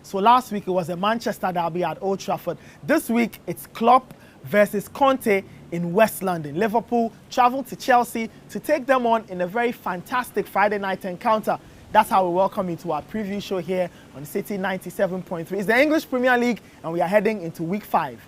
So last week it was a Manchester derby at Old Trafford. This week it's Klopp versus Conte in West London. Liverpool travel to Chelsea to take them on in a very fantastic Friday night encounter. That's how we welcome you to our preview show here on Citi 97.3. It's the English Premier League and we are heading into week 5.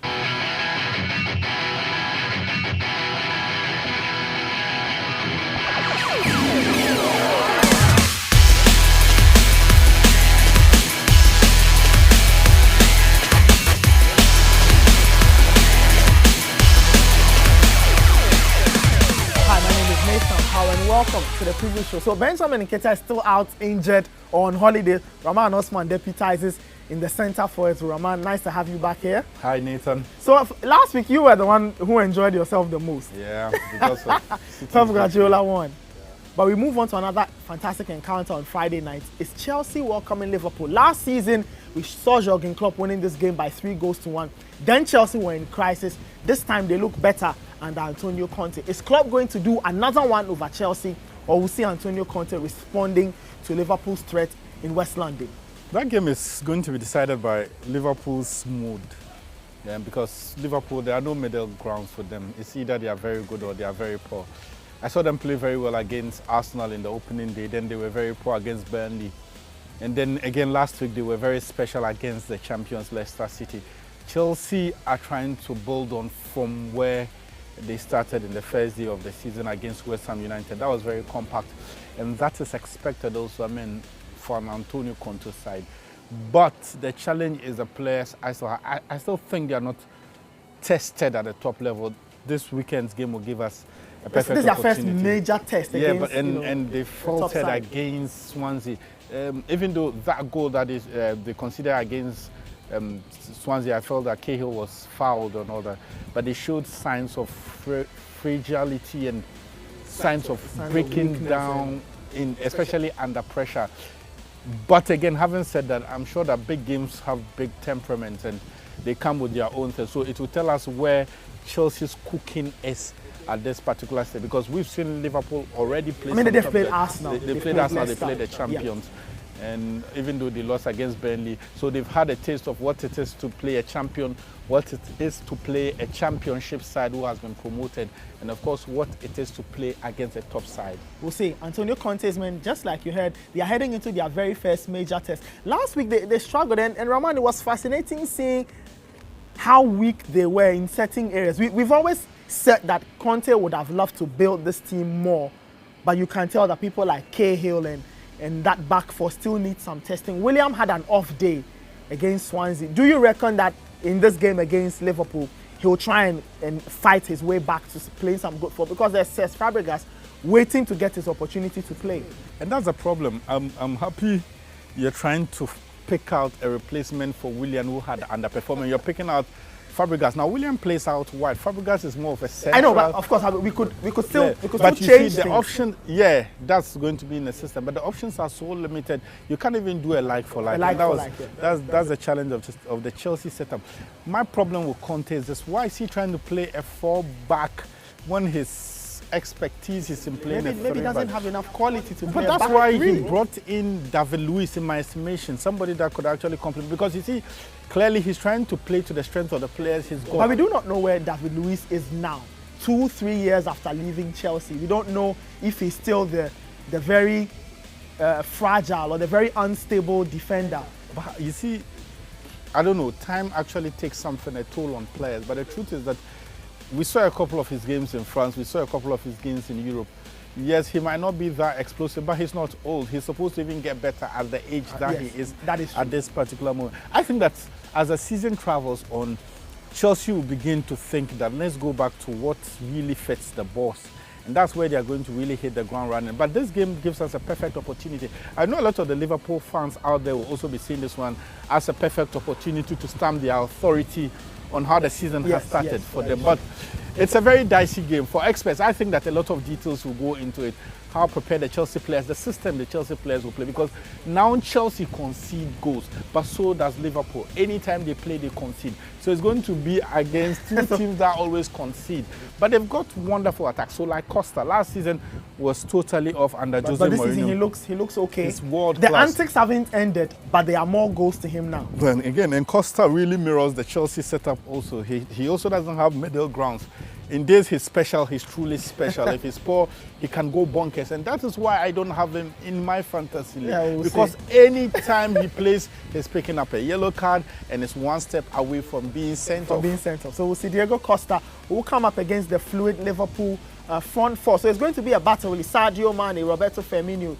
And welcome to the preview show. So Benjamin Nketiah is still out injured or on holiday. Rahman Osman deputizes in the center for it. Rahman, nice to have you back here. Hi Nathan. So last week you were the one who enjoyed yourself the most. Yeah, because of Pep Guardiola won. Yeah. But we move on to another fantastic encounter on Friday night. It's Chelsea welcoming Liverpool. Last season we saw Jurgen Kloop winning this game by 3-1. Then Chelsea were in crisis. This time they look better under Antonio Conte. Is Klopp going to do another one over Chelsea, or we'll see Antonio Conte responding to Liverpool's threat in West London? That game is going to be decided by Liverpool's mood. Yeah, because Liverpool, there are no middle grounds for them. It's either they are very good or they are very poor. I saw them play very well against Arsenal in the opening day, then they were very poor against Burnley. And then again last week they were very special against the champions Leicester City. Chelsea are trying to build on from where they started in the first day of the season against West Ham United. That was very compact, and that is expected also, for an Antonio Conte side. But the challenge is the players. I still think they are not tested at the top level. This weekend's game will give us a perfect opportunity. This is their first major test against, and they faltered against Swansea. Even though that goal that is they consider against Swansea, I felt that Cahill was fouled and all that, but they showed signs of fragility and signs of breaking down, especially under pressure. But again, having said that, I'm sure that big games have big temperaments and they come with their own thing. So it will tell us where Chelsea's cooking is at this particular stage, because we've seen Liverpool already play. They've played Arsenal. They played Arsenal, they played the champions. Yeah. And even though they lost against Burnley, so they've had a taste of what it is to play a champion, what it is to play a championship side who has been promoted, and of course what it is to play against a top side. We'll see. Antonio Conte's men, just like you heard, they are heading into their very first major test. Last week they struggled, and Rahman, it was fascinating seeing how weak they were in certain areas. We've always said that Conte would have loved to build this team more, but you can tell that people like Cahill and that back four still need some testing. William had an off day against Swansea. Do you reckon that in this game against Liverpool, he'll try and fight his way back to playing some good football? Because there's Cesc Fabregas waiting to get his opportunity to play. And that's a problem. I'm happy you're trying to pick out a replacement for William who had underperformed. You're picking out Fabregas. Now William plays out wide. Fabregas is more of a central. I know, but of course we could still but change you see, the things. option, yeah, that's going to be in the system. But the options are so limited. You can't even do a like for like. That's the challenge of the Chelsea setup. My problem with Conte is this: why is he trying to play a 4-back when his expertise is in playing a 3-back? Maybe he doesn't have enough quality to play. But that's why he brought in David Luiz, in my estimation, somebody that could actually complement. Because you see, clearly he's trying to play to the strength of the players he's got. But we do not know where David Luiz is now. 2-3 years after leaving Chelsea, we don't know if he's still the very fragile or the very unstable defender. But you see, I don't know, time actually takes a toll on players. But the truth is that we saw a couple of his games in France, we saw a couple of his games in Europe. Yes, he might not be that explosive, but he's not old. He's supposed to even get better at the age that he is at this particular moment. I think that as the season travels on, Chelsea will begin to think that let's go back to what really fits the boss. And that's where they're going to really hit the ground running. But this game gives us a perfect opportunity. I know a lot of the Liverpool fans out there will also be seeing this one as a perfect opportunity to stamp their authority on how the season has started for them. But it's a very dicey game. For experts, I think that a lot of details will go into it. how prepared the Chelsea players, the system the Chelsea players will play, because now Chelsea concede goals, but so does Liverpool. Anytime they play, they concede. So it's going to be against two teams that always concede. But they've got wonderful attacks. So like Costa, last season was totally off under Jose but this Mourinho. season he looks okay. It's world The class. antics haven't ended, but there are more goals to him now. Then again, and Costa really mirrors the Chelsea setup also. He also doesn't have middle grounds. In days he's special, he's truly special. If he's poor, he can go bonkers. And that is why I don't have him in my fantasy league. Yeah, because any time he plays, he's picking up a yellow card and is one step away from being sent off. So we'll see Diego Costa, who will come up against the fluid Liverpool front four. So it's going to be a battle with Sadio Mane, Roberto Firmino,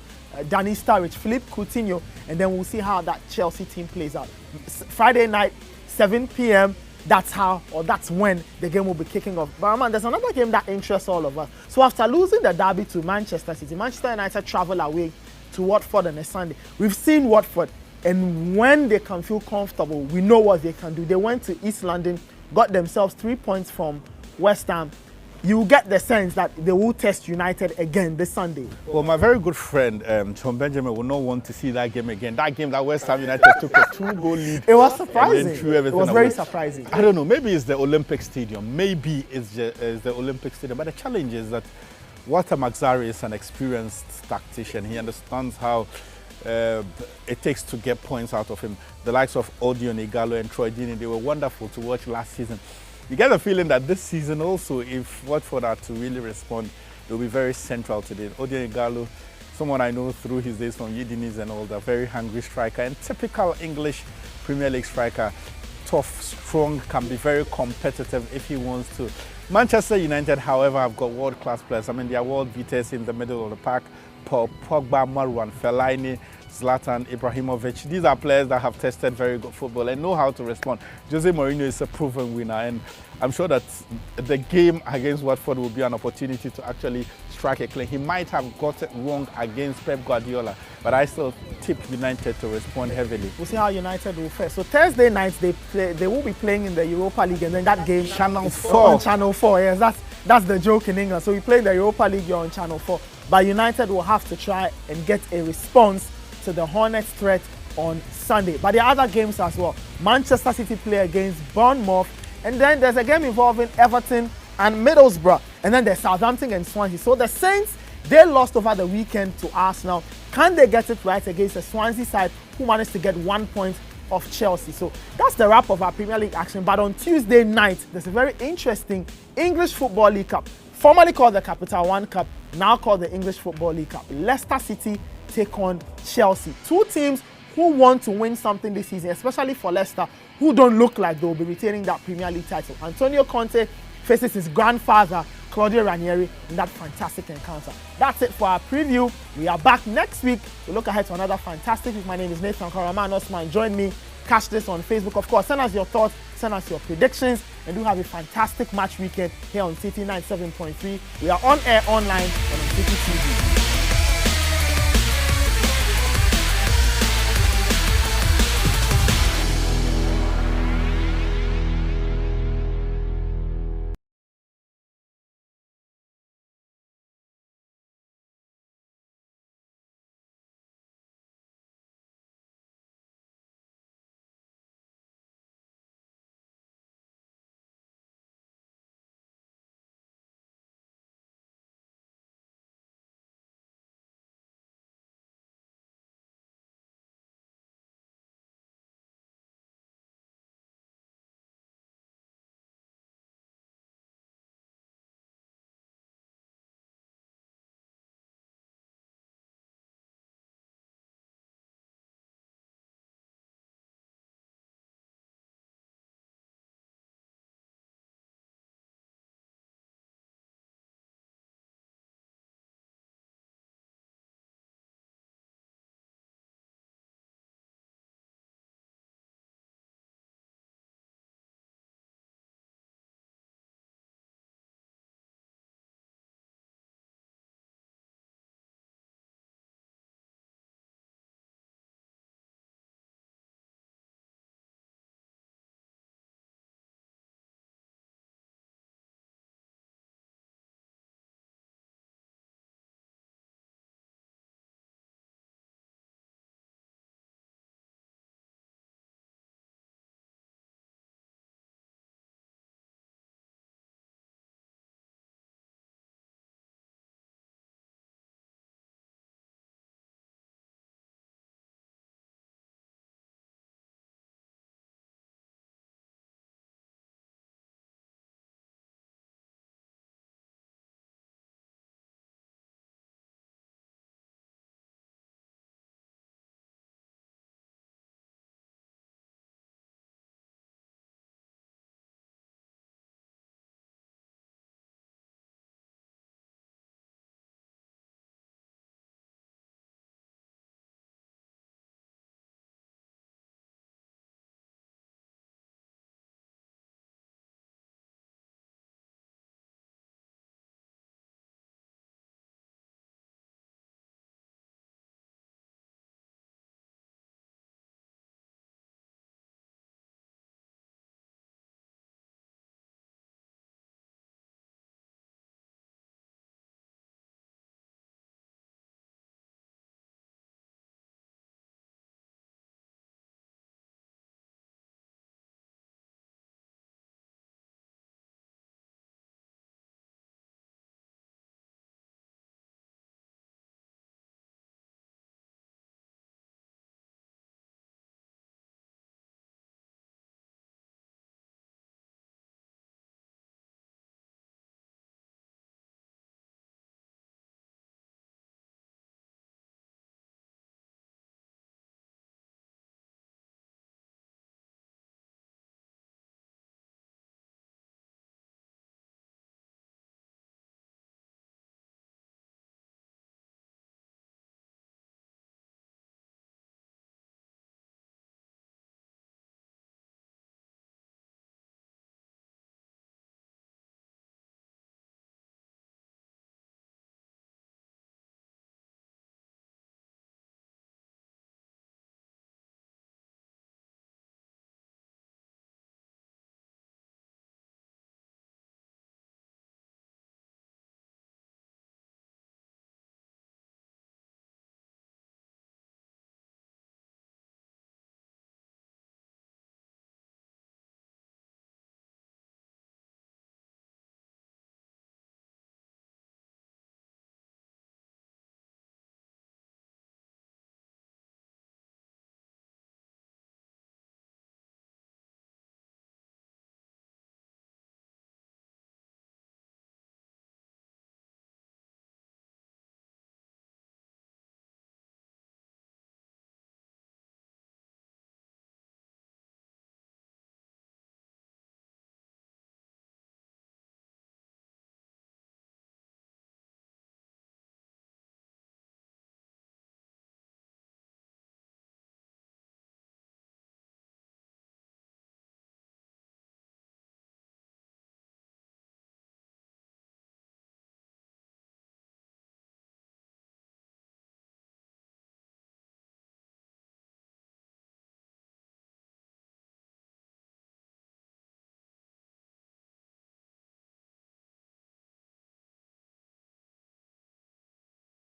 Danny Sturridge, Philippe Coutinho, and then we'll see how that Chelsea team plays out. Friday night, 7 p.m., that's when the game will be kicking off. But man, there's another game that interests all of us. So after losing the derby to Manchester City, Manchester United travel away to Watford on a Sunday. We've seen Watford, and when they can feel comfortable, we know what they can do. They went to East London, got themselves 3 points from West Ham. You get the sense that they will test United again this Sunday. Well, my very good friend, John Benjamin, will not want to see that game again. That game that West Ham United took a 2-goal lead. It was surprising. It was very surprising. I don't know, maybe it's the Olympic Stadium. Maybe it's the Olympic Stadium. But the challenge is that Walter Mazzarri is an experienced tactician. He understands how it takes to get points out of him. The likes of Odion Igalo and Troy Deeney, they were wonderful to watch last season. You get the feeling that this season also, if Watford are to really respond, it will be very central to it. Odion Igalo, someone I know through his days from Udinese and all that, very hungry striker and typical English Premier League striker. Tough, strong, can be very competitive if he wants to. Manchester United, however, have got world-class players. I mean, they are world beaters in the middle of the park. Paul Pogba, Marwan Fellaini, Zlatan Ibrahimovic. These are players that have tested very good football and know how to respond. Jose Mourinho is a proven winner, and I'm sure that the game against Watford will be an opportunity to actually strike a claim. He might have got it wrong against Pep Guardiola, but I still tip United to respond heavily. We'll see how United will fare. So Thursday nights they will be playing in the Europa League, and then that game Channel 4. On Channel 4, yes, that's the joke in England. So we play in the Europa League, you're on Channel 4. But United will have to try and get a response to the Hornets threat on Sunday. But there are other games as well. Manchester City play against Bournemouth, and then there's a game involving Everton and Middlesbrough, and then there's Southampton and Swansea. So the Saints, they lost over the weekend to Arsenal. Can they get it right against the Swansea side, who managed to get 1 point off Chelsea? So that's the wrap of our Premier League action. But on Tuesday night, there's a very interesting English Football League Cup, formerly called the Capital One Cup, now called the English Football League Cup. Leicester City take on Chelsea. Two teams who want to win something this season, especially for Leicester, who don't look like they'll be retaining that Premier League title. Antonio Conte faces his grandfather, Claudio Ranieri, in that fantastic encounter. That's it for our preview. We are back next week to look ahead to another fantastic week. My name is Nathan Rahman. Osman, join me. Catch this on Facebook. Of course, send us your thoughts, send us your predictions, and do have a fantastic match weekend here on Citi 97.3. We are on air, online, and on Citi TV.